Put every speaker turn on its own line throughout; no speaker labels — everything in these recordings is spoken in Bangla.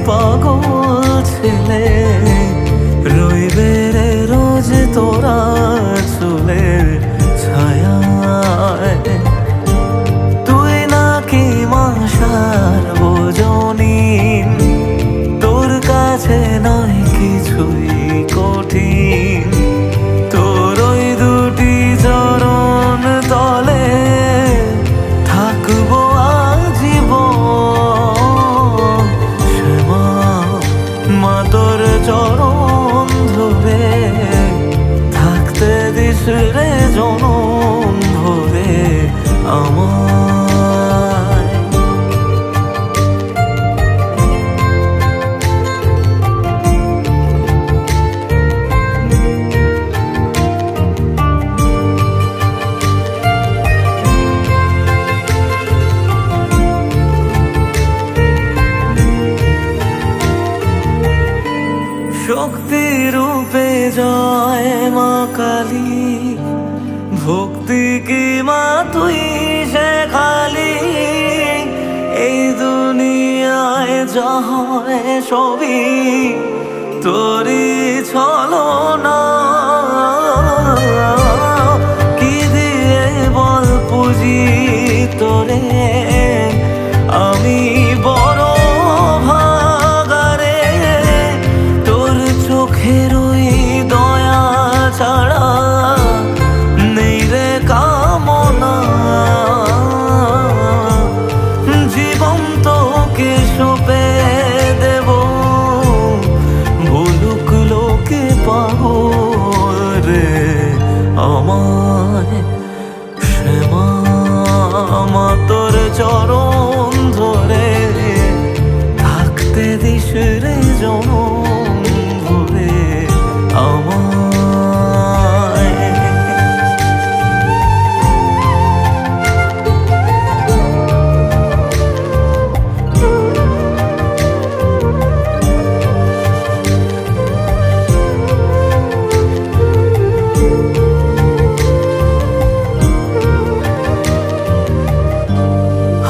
পাগল ছেলে রইবে রে রোজ তোরা চুলের ছায়ায়। তুই নাকি মাসার বোঝনি, তোর কাছে নয় কিছুই কঠিন। তোর ওই দুটি চরণ তলে থাকবো আজীবন। শ্যামা মা তোর চরণ ধরে থাকতে দিস রে জনম ভরে আমায়। শক্তি রূপে জয় মা কালী, ভক্তি কি মা তুই শেখালি। এই দুনিয়ায় যা হয় সবই তোরই ছলনা। কি দিয়ে বল পুজি তোরে আমি বড় ভাগারে। তোর চোখের ওই দয়া ছাড়া নেই রে কামনা। জীবন তোকে সঁপে দেব, বলুক লোকে পাগল রে আমায়। শ্যামা মা তোর চরণ ধরে থাকতে দিস রে জনম ভরে আমায়।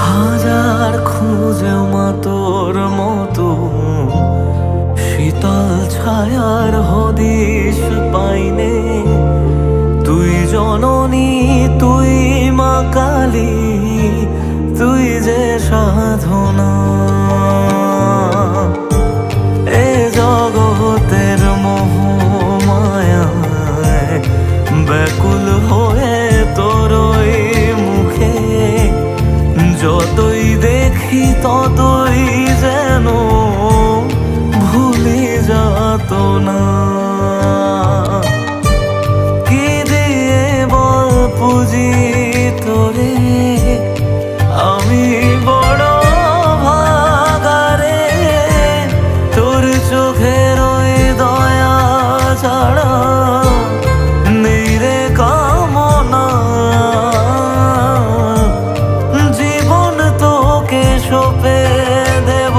হাজার খুঁজেও মা তোর মতো শীতল ছায়ার হদিশ পাইনে। তুই জননী তুই মা কালী, তুই যে সাধনা। এ জগতের মোহ মায়ায় ব্যাকুল হয়ে তোর ওই মুখে যতই দেখি ততই যেন ভুলে যাত না। কি দিয়ে বল পুজি তোরে আমি বড় ভাগারে। তোর চোখের ওই দয়া ছাড়া নেই রে কামনা। জীবন তোকে সঁপে দেব,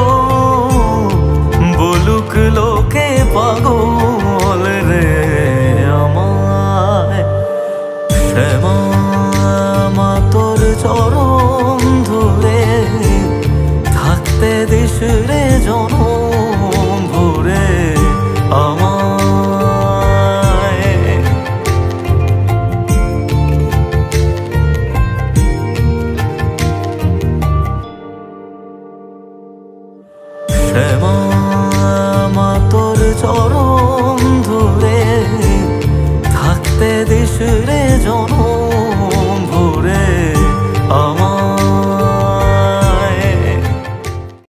বলুক লোকে পাগল রে আমায়। শ্যামা মা তোর চরণ ধরে থাকতে দিস রে জনম ভরে আমায়। শ্যামা মা তোর চরণ